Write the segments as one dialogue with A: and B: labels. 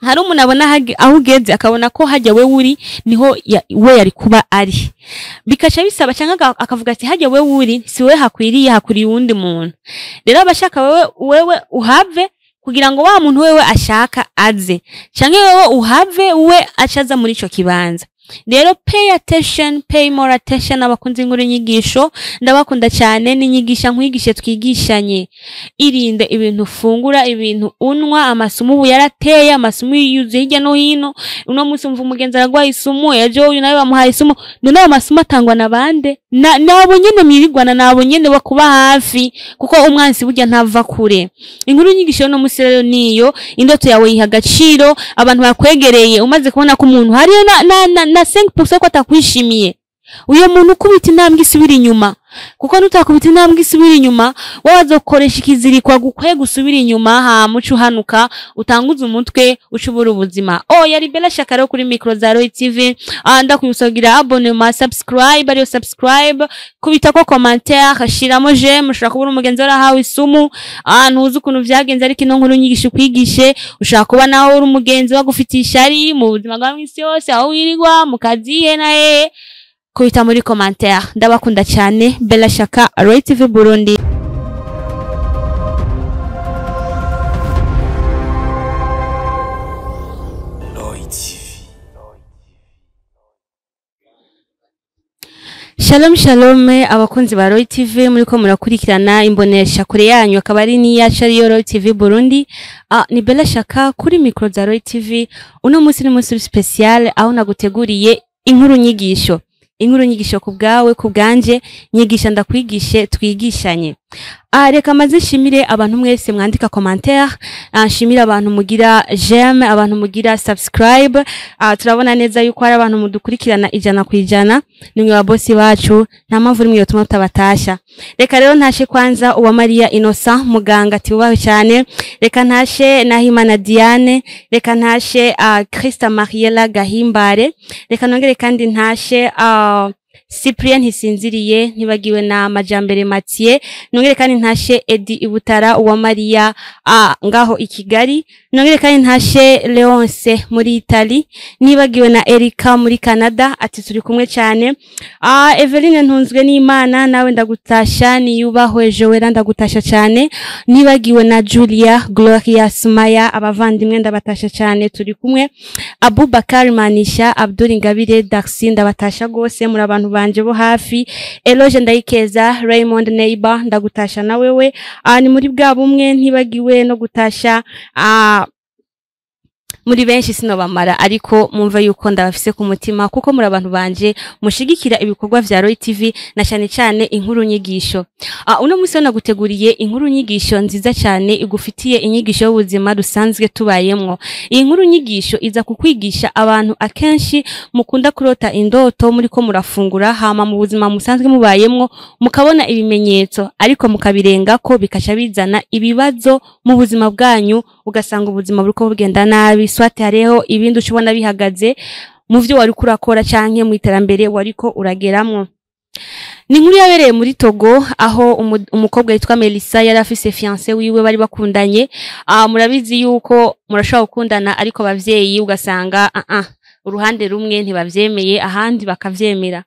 A: hari umuntu abona aho ugeze akabona ko hajya we uri niho we yari kuba ari, bikaca bisaba cyangwa akavuga ati hajya we uri si we hakwiriye, hakwiriye uwundi muntu. Rero abashaka wewe uhave kugira ngo wa muntu wewe ashaka aze, cyangwa wewe uhave we acaza muri ico kibanza. Rero pay more attention abakunzi inkuru nyigisho, ndabakunda cyane, n'inyigisha nkwigishe twigishanye. Irinde ibintu fungura, ibintu unwa, amasumu ubu yarateye, amasumu yuzuye hirya no hino. Uno munsi umva umugenzi aragwaye isumu, ejo uyu nawe bamuhaye isumu. None amasumu atangwa nabande? Nabo nyene mwirigwana, nabo nyene bakuba hafi, kuko umwansi burya ntava kure. Inkuru nyigisho no munsi rero niyo, indoto yawe yiha agaciro, abantu bakwegereye umaze kubona ko umuntu hari na 5% ko atakwishimiye, uyo muntu kubita intambwe isubira inyuma, kuko nutakubita intambwe isubira inyuma wazokoresha ikizirikwa gukwiye gusubira inyuma, ha mucu hanuka utanguza umutwe ucubura ubuzima. Yari Bella Shaka rero kuri micro za Roy TV, ndakuyisogira abonnement, subscribe, ariyo subscribe, kubita ko commentaire, shiramo j'aime, ushaka kubura umugenzi warahawe isumu, ntuzi ukuntu vyagenze ariko ino nkuru nyigisho kwigishe, ushaka kuba naho uri umugenzi wagufitisha ari mu buzima bwa mwisi yose, aho wirigwa mu kazi he na he, kubita muri commentaire. Ndabakunda cyane. Bella Shaka, Roy TV Burundi. Shalom abakunzi ba Roy TV, muri ko murakurikirana imbonesha kure yanyu, akaba ari ni yacu ariyo Roy TV Burundi. Ni Bella Shaka kuri micro za Roy TV. Uno munsi ni munsi special aho naguteguriye inkuru nyigisho. Inkuru nyigisho kubgawe kubganje, nyigisha ndakwigishe twigishanye. Reka maze shimire abantu mwese mwandika commentaire, shimire abantu mugira j'aime, abantu mugira subscribe. Turabona neza yuko ari abantu mudukurikirana 100%, nimwe wa bosi wacu, nta mpamvu rimwe yotuma tutabatasha. Reka rero ntashe kwanza uwa Maria Innocent muganga ati ubaho cyane, reka ntashe Nahimana Diane, reka ntashe Christa Mariela Gahimbare, reka nongere kandi ntashe Cyprien Hisinziriye, ntibagiwe na Majambere Mathieu, nongere kandi ntashe Edi Ibutara uwa Maria ngaho i Kigali, nongere kandi ntashe Leonce muri Italy, ntibagiwe na Erika muri Canada, ati turi kumwe cyane. Eveline Ntunzwe n'Imana, nawe ndagutasha, niyubahwe Joella ndagutasha cyane, ntibagiwe na Julia, Gloria, Sumaya, abavandimwe ndabatasha cyane, turi kumwe. Abubakar Manisha, Abdul Ngabire, Darcy ndabatasha gose, muri abantu banje bo hafi. Eloge Ndayikeza, Raymond Neighbor ndagutasha na wewe. Ni muri bwa bumwe, ntibagiwe no gutasha muri benshi sinobamara, ariko mumva yuko ndabafise ku mutima, kuko muri abantu banje mushigikira ibikorwa vya Roy TV na cyane inkuru nyigisho. Uno munsi naguteguriye inkuru nyigisho nziza cyane igufitiye inyigisho y'ubuzima dusanzwe tubayemwo. Iyi nkuru nyigisho iza kukwigisha abantu akenshi mukunda kurota indoto muri ko murafungura, hama mu buzima musanzwe mubayemwo mukabona ibimenyetso, ariko mukabirenga ko bikaca bizana ibibazo mu buzima bwanyu, ugasanga ubuzima buriko bugenda nabi, swate hariho ibindi ushobona bihagaze mu byo wari kurakora canke mu iterambere wariko urageramwo. Ni inkuru yabereye muri Togo, aho umukobwa yitwa Melissa yari afise fiancé wiwe bari bakundanye. Murabizi yuko murashobora gukundana ariko abavyeyi ugasanga uruhande rumwe ntibavyemeye, ahandi bakavyemera.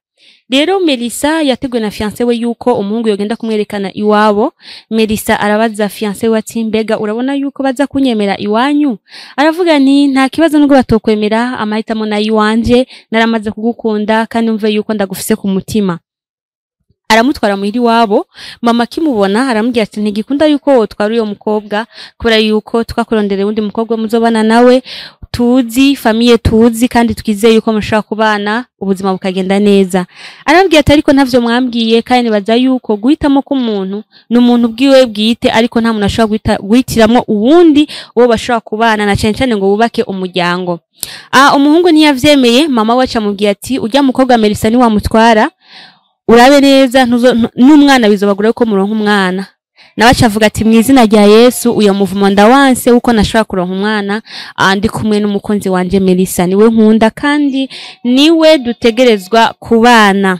A: Rero Melissa yateguwe na fiancé we yuko umuhungu yogenda kumwerekana iwabo. Melissa arabaza fiancé we ati mbega urabona yuko baza kunyemera iwanyu? Aravuga ni nta kibazo nubwo batokwemera, amahitamo na iwanje, naramaze kugukunda kandi umve yuko ndagufise ku mutima. Aramutwara muhiri wabo, mama kimubona aramubwira ati ntigikunda yuko twari uyo mukobwa, kubera yuko twakurondera undi mukobwa muzobana nawe, tuzi famille tuzi kandi twizeye yuko mushaka kubana ubuzima bukagenda neza. Arambwiye ati ariko ntavyo mwambwiye, kandi baza yuko guhitamo ko umuntu n'umuntu bwiwe bwite, ariko nta muntu ashobora guhitiramwo uwundi uwo bashobora kubana na cyane ngo bubake umuryango. Umuhungu ntiyavyemeye, mama wacu amubwiye ati ujya mukobwa Melissa ni wamutwara, urabe neza n'umwana bizobagura ko muronka umwana. Nabacha avuga ati mwizina rya Yesu uyo muvumo ndawanse uko nashobora kuronka umwana, ndi kumwe n'umukunzi wanje Melissa, niwe nkunda kandi niwe dutegerezwa kubana.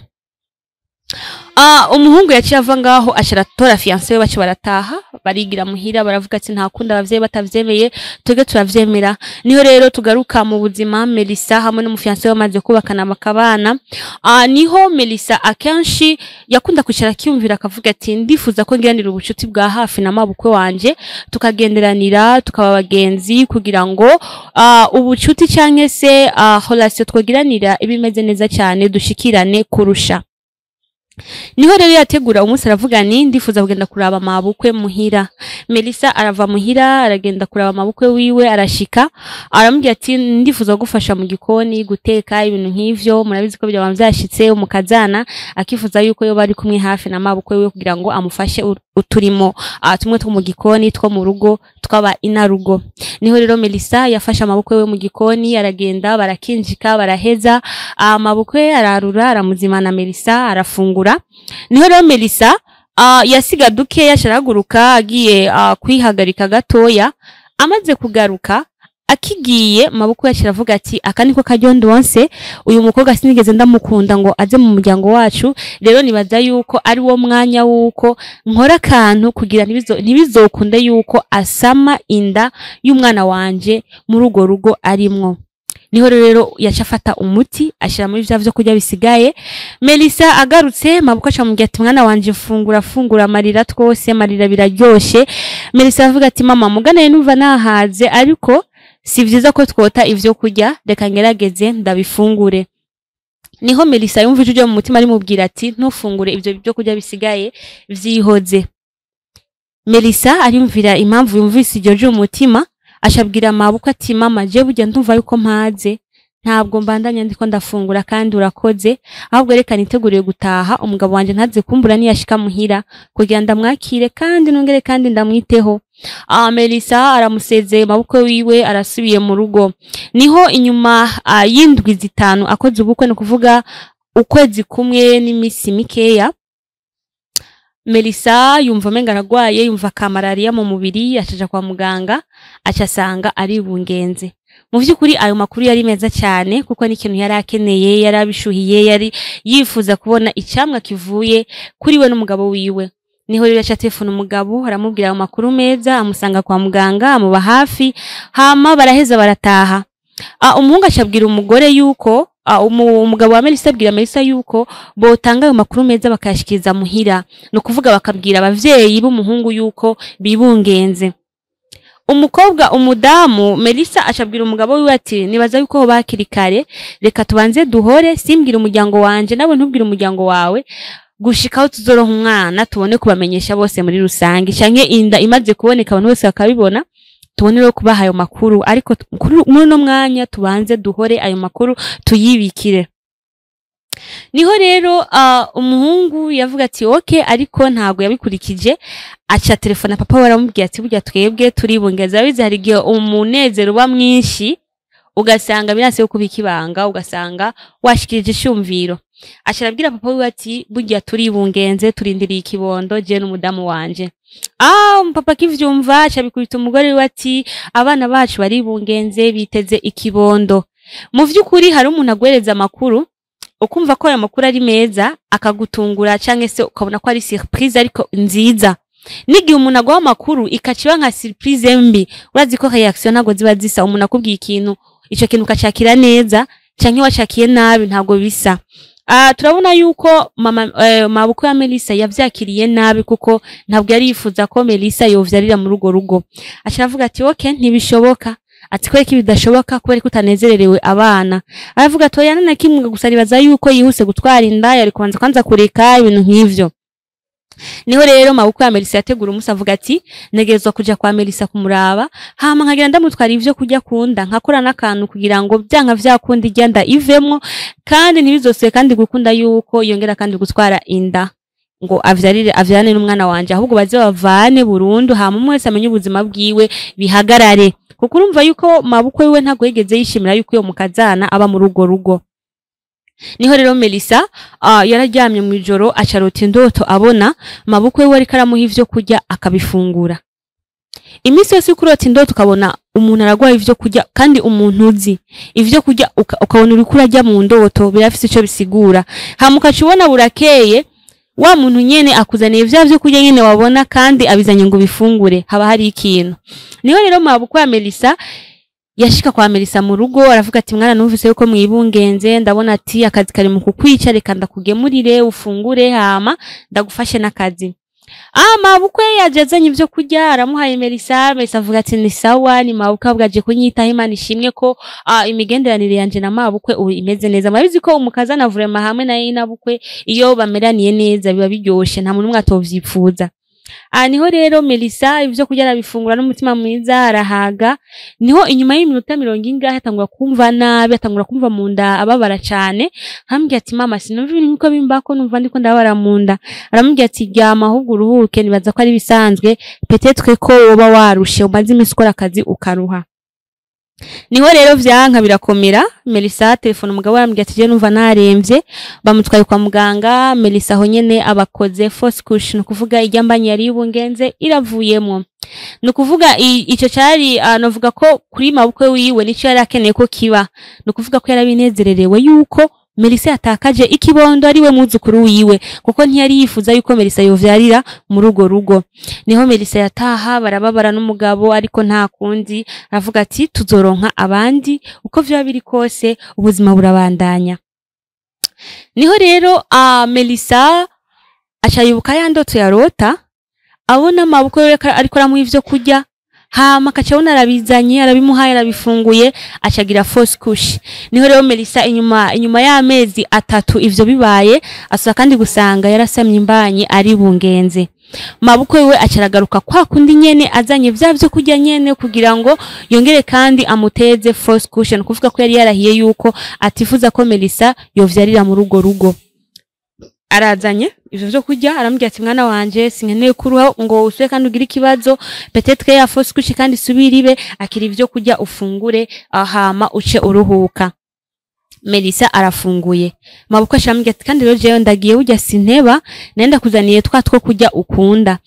A: Umuhungu yaciye ava ngaho ashira tora fiancé we bace barataha barigira muhira baravuga ati nta kunda abavyeyi batavyemeye twege turavyemera. Niho rero tugaruka mu buzima Melissa hamwe n'umufiancé we bamaze kubakana bakabana. Niho Melissa akenshi yakunda kwicara kiyumvira akavuga ati ndifuza ko ngiranira ubucuti bwa hafi na mabukwe wanje tukagenderanira tukaba bagenzi kugira ngo ubucuti canke se relation twogiranira ibimeze neza cyane dushikirane kurusha. Niho rero yategura umunsi aravuga ni ndifuza kugenda kuraba mabukwe muhira. Melissa arava muhira aragenda kuraba mabukwe wiwe arashika aramubwira ati ndifuza gufasha mu gikoni guteka ibintu nk'ivyo murabizi ko byaba byashitse umukazana akifuza yuko yo bari kumwe hafi na mabukwe wiwe kugira ngo amufashe uturimo tumwe two mu gikoni two mu rugo twaba inarugo. Niho rero Melissa yafasha mabukwe we mu gikoni aragenda barakinjika baraheza mabukwe ararura aramuzimana Melissa arafungura. Niho rero Melissa yasiga duke yasharaguruka agiye kwihagarika gatoya amaze kugaruka akigiye mabukwe yashiravuga ati aka niko karyondo wonse uyu mukobwa sinigeze ndamukunda ngo aze mu muryango wacu rero nibaza yuko ari wo mwanya wuko nkora kantu kugira ntibizokunde yuko asama inda y'umwana wanje muri ugo rugo arimwo. Niho rero yacafata umuti ashira muri vyo kurya bisigaye. Melissa agarutse mabukwe acamubwira ati mwana wanje fungura marira twose marira biraryoshe. Melissa avuga ati mama muganaye numva nahaze ariko si vyiza ko twota ivyo kurya reka ngerageze ndabifungure. Niho Melissa yumva ijuje mu mutima ari mubwira ati ntufungure ivyo byo kurya bisigaye vyihoze. Melissa arimvira impamvu yumvise iryo mu mutima ashabwira mabukwe ati mama je burya ndumva yuko mpaze ntabwo mbandanya ndiko ndafungura kandi urakoze ahubwo reka niteguriye gutaha umugabo wanje ntaze kumbura niyashika muhira kugira ndamwakire kandi nongere kandi ndamwiteho. Melissa aramusezeye mabukwe wiwe arasubiye mu rugo. Niho inyuma y'indwi zitanu akoze ubukwe no kuvuga ukwezi kumwe n'imisi mikeya Melissa yumva menga aragwaye yumva kamarariya mu mubiri acaja kwa muganga acasanga ari bungenze. Mu vyukuri ayo makuru yari meza cyane kuko ni ikintu yari akeneye yari abishuhiye yari yifuza kubona icamwa kivuye kuri we n'umugabo wiwe. Niho rero aca telefone umugabo aramubwira ayo makuru meza amusanga kwa muganga amuba hafi hama baraheza barataha. Umuhungu acabwira umugore yuko umugabo wa Melissa abwira Melissa yuko botanga ayo makuru meza bakayashikiriza muhira no kuvuga bakabwira abavyeyi b'umuhungu yuko bibungenze. Umukobwa umudamu Melissa acabwira umugabo wiwe ati nibaza yuko bakirikare reka tubanze duhore simbwira umuryango wanje nawe ntubwira umuryango wawe gushikaho tuzoronka umwana tubone kubamenyesha bose muri rusange canke inda imaze kuboneka abantu bose bakabibona tubone rero kubaha ayo makuru ariko muri no mwanya tubanze duhore ayo makuru tuyibikire. Niho rero umuhungu yavuga ati okay ariko ntabwo yabikurikije aca telefone papa baramubwiye ati burya twebwe turibungeza bize hari gihe umunezero uba mwinshi ugasanga birase kubika ibanga ugasanga washikirije ishumviro. Acharabwira papa wiwe ati burya turibungenze turindiriye ikibondo je n'umudamu wanje. Papa kivyumva acabikubita umugore wiwe ati abana bacu baribungenze biteze ikibondo. Mu vyukuri hari umuntu agwereza amakuru ukumva ko aya makuru ari meza akagutungura canke se ukabona ko ari surprise ariko nziza. Nigihe umuntu agwa amakuru ikaciba nka surprise mbi urazi ko reaction ntago ziba zisa umuntu akubwiye ikintu ico kintu kacakira neza canke wacakiye nabi ntago bisa. Turabona yuko mabukwe ya Melissa yavyakiriye nabi kuko ntabwo yari yifuza ko Melissa yovyarira mu rugo. Asharavuga ati okay ntibishoboka ati ko iki bidashoboka kubera ko utanezererewe abana. Aravuga to yana na kimwe gusa ribaza yuko yihuse gutwara inda yari kwanza kureka ibintu nk'ivyo. Niho rero mabukwe ya Melissa yategura umunsi avuga ati negerezwa kuja kwa Melissa kumuraba hama nkagira ndamutwara ivyo kujya kunda nkakora nakantu kugira ngo byanka vyakunda igenda ivemwo kandi ntibizoswe kandi gukunda yuko yongera kandi gutwara inda ngo avyarane n'umwana wanje ahubwo baze bavane burundu hama umwe wese amenye ubuzima bwiwe bihagarare kuko urumva yuko mabukwe wiwe ntago yigeze yishimira yuko iyo mukazana aba mu rugo. Niho rero Melissa yararyamye mu ijoro acarota indoto abona mabukwe we ariko aramuha ivyo kurya akabifungura. Imisi yose kurota indoto ukabona umuntu aragwaye ivyo kurya kandi umuntu uzi ivyo kurya ukabona uri kurajya mu ndoto birafise ico bisigura. Hamuka cibona burakeye wa muntu nyene akuzaniye vyo kurya nyene wabona kandi abizanye ngo bifungure haba hari ikintu. Niho rero mabukwe ya Melissa yashika kwa Melissa mu rugo aravuga ati mwana numvise yuko mwibungenze ndabona ati akazi kari mu kukwica reka ndakugemurire ufungure hama ndagufashe n'akazi. Mabukwe yajazanye ivyo kurya aramuhaye Melissa avuga ati ni sawa ni mabukwe abwaje kunyitaho Imana ishimwe ko imigenderanire yanje na mabukwe imeze neza. Murabizi ko umukazana vraiment hamwe na inabukwe iyo bameraniye neza biba biryoshe nta muntu umwe atovyifuza. Niho rero Melissa ivyo kurya arabifungura n'umutima mwiza arahaga. Niho inyuma y'iminota 40 atangura kumva nabi atangura kumva munda ababara cyane. Hambye ati mama sinumva ibintu niko bimbako numva ndiko ndabara munda. Aramubwira ati ryama ahubwo uruhuke nibaza ko ari bisanzwe peut-être ko woba warushe umaze imisi ukora akazi ukaruha. Niho rero vyanka birakomera Melissa telefone umugabo arambwira ati je numva naremvye bamutwaye kwa muganga. Melissa ho nyene abakoze force couche no kuvuga iryambanye yari yibungenze iravuyemo. No kuvuga ico cyari novuga ko kuri mabukwe wiwe nico yari akeneye ko kiba. No kuvuga ko yarabinezererewe yuko Melissa yatakaje ikibondo ariwe muzukuru wiwe kuko ntiyari yifuza yuko Melissa yovyarira mu rugo. Niho Melissa yataha barababara n'umugabo ariko nta kundi aravuga ati tuzoronka abandi uko vyo biri kose ubuzima burabandanya. Niho rero Melissa acayibuka ya ndoto yarota abona mabukwe ariko aramuha ivyo kurya hama kacabona arabizanye arabimuhaye arabifunguye acagira force couche. Niho rero Melissa inyuma y'amezi 3 ivyo bibaye asuka kandi gusanga yarasamye imbanye ari bungenze. Mabukwe we acaragaruka kwa kundi nyene azanye vyo kurya nyene kugira ngo yongere kandi amuteze force couche no kuvuga ko yari yarahiye yuko atifuza ko Melissa yovyarira mu rugo. Arazanye ivyo vyo kurya arambwira ati mwana wanje sinkeneye kuruha ngo uswe kandi ugira ikibazo peut-être ya force couche kandi subiribe akiri ivyo kurya ufungure hama uce uruhuka. Melissa arafunguye mabukwe ashambwira ati kandi rero jewe ndagiye urya sinteba nenda kuzaniye two kurya ukunda.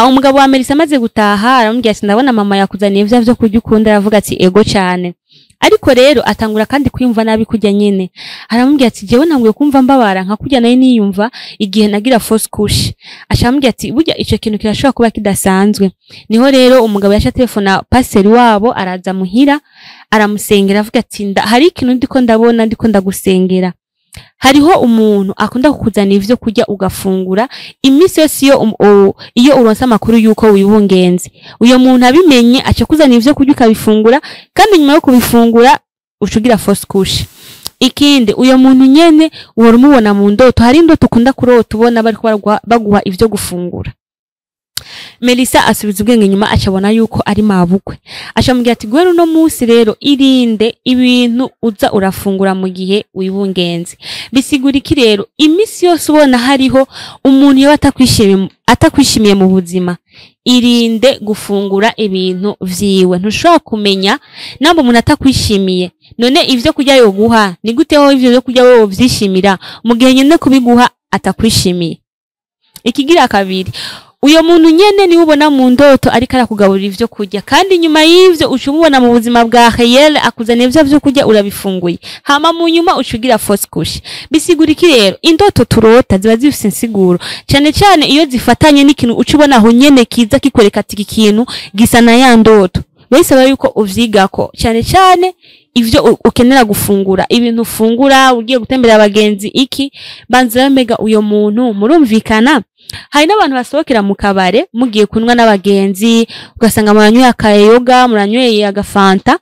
A: Umugabo wa Melissa amaze gutaha arambwira ati ndabona mama yakuzaniye vyo kurya ukunda aravuga ati ego cyane. Ariko rero atangura kandi kwimva nabi kujya nyene aramubwira ati jewe ntanguye kumva mbabara nka kujya nayo niyumva igihe nagira force couche. Ashambwira ati burya ico kintu kirashobora kuba kidasanzwe. Niho rero umugabo yasha telefona paseri wabo araza muhira aramusengera avuga ati hari ikintu ndiko ndabona ndiko ndagusengera. Hariho umuntu akunda kukuzana ivyo kurya ugafungura imisi yose iyo uronsa makuru yuko wibungenze uyo muntu abimenye aca kuzana ivyo kurya ukabifungura kandi nyuma yo kubifungura ucugira force couche. Ikindi uyo muntu nyene uhora umubona mu ndoto hari indoto ukunda kurota ubona bariko baguha ivyo gufungura. Melissa asubiza ubwenge nyuma acabona yuko ari mabukwe. Acambwira ati gwero no musi rero irinde ibintu uza urafungura mu gihe wibungenze. Bisigura iki rero imisi yose ubona hariho umuntu yo atakwishimiye mu buzima irinde gufungura ibintu vyiwe. Ntushobora kumenya namba umuntu atakwishimiye none ivyo kurya yo guha ni gute ho ivyo byo kurya wowe vyishimira mu gihe nyene kubiguha atakwishimiye. Ikigira kabiri uyo muntu nyene ni ubona mu ndoto ariko arakugaburira ivyo kurya kandi nyuma y'ivyo ucumubona mu buzima bwa réel akuzana ivyo kurya urabifunguye hama mu nyuma ucugira force couche. Bisigura iki rero indoto turota ziba zifise insiguro cyane iyo zifatanye n'ikintu ucubona aho nyene kiza kikwereka ati ikintu gisa na ya ndoto bisaba yuko uvyigako cyane ivyo ukenera gufungura ibintu ufungura ugiye gutembera abagenzi iki banza mbega uyo muntu murumvikana. Hari n'abantu basohokera mu kabare mugiye kunwa n'abagenzi ugasanga muranyweye akayoga muranyweye agafanta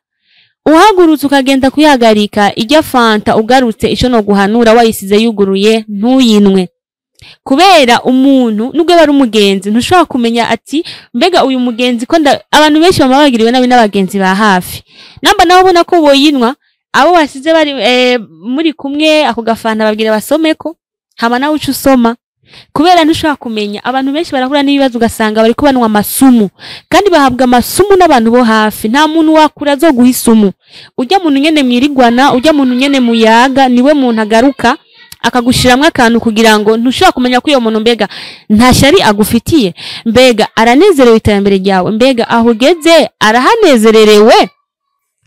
A: uhagurutse ukagenda kuyagarika ijya fanta ugarutse ico no guhanura wayisize yuguruye ntuyinwe kubera umuntu nubwo bari umugenzi ntushobora kumenya ati mbega uyu mugenzi ko abantu benshi bamabagiriwe nabi n'abagenzi ba hafi namba naho ubona ko boyinwa abo wasize bari muri kumwe ako gafanta babwire basomeko hama nawe ucu usoma kubera ntushobora kumenya abantu benshi barahura n'ibibazo ugasanga bari kubanwa amasumu kandi bahabwa amasumu n'abantu bo hafi nta muntu wakura zo guhisumu ujya muntu nyene mwirigwana ujya muntu nyene muyaga niwe muntu agaruka akagushiramwe akantu kugira ngo ntushobora kumenya ko iyo muntu mbega nta shari agufitiye mbega aranezerewe iterambere ryawe mbega ahugeze arahanezererewe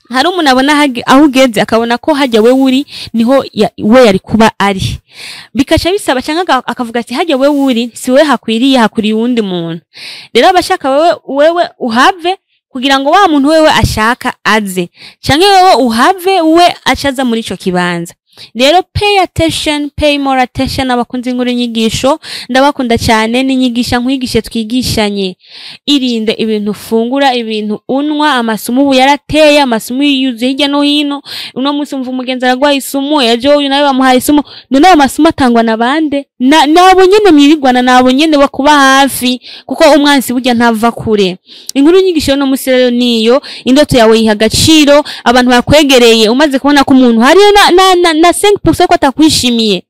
A: hari umuntu abona aho ugeze akabona ko hajya we uri niho we yari kuba ari, bikaca bisaba cyangwa akavuga ati hajya we uri si we hakwiriye uwundi muntu. Rero abashaka wewe uhave kugira ngo wa muntu wewe ashaka aze, cyangwa wewe uhave we acaza muri ico kibanza. Rero pay more attention abakunzi inkuru nyigisho, ndabakunda cyane, n'inyigisha nkwigishe twigishanye. Irinde ibintu ufungura, ibintu unwa, amasumu ubu yarateye, amasumu yuzuye hirya no hino. Uno munsi umva umugenzi aragwaye isumu, ejo uyu nawe bamuhaye isumu. None ayo masumu atangwa na bande? Nabo nyene mwirigwana, nabo nyene bakuba hafi, kuko umwansi burya ntava kure. Inkuru nyigisho no munsi rero niyo, indoto yawe yiha agaciro, abantu bakwegereye umaze kubona ko umuntu hari na 5% ko atakwishimiye,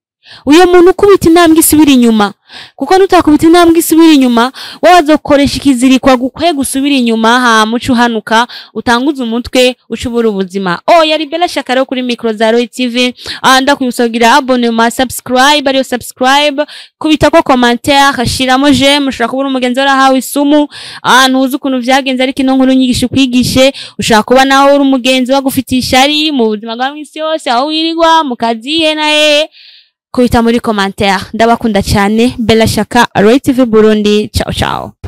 A: uyo muntu kubita intambwe isubira inyuma, kuko nutakubita intambwe isubira inyuma wazokoresha ikizirikwa gukwe gusubira inyuma, ha mucu hanuka utanguza umutwe ucubura ubuzima. Yari Bella Shaka rero kuri micro za Roy TV. Ndakuyusogira abonnement, subscribe, ariyo subscribe, kubita ko commentaire, shiramo j'aime, ushaka kubura umugenzi warahawe isumu, ntuzi ukuntu vyagenze ariko ino nkuru nyigisho kwigishe, ushaka kuba naho uri umugenzi wagufitisha ari mu buzima bwa mwisi yose, aho wirigwa mu kazi he na he, kubita muri commentaire. Ndabakunda cyane. Bella Shaka, Roy TV Burundi. Ciao ciao.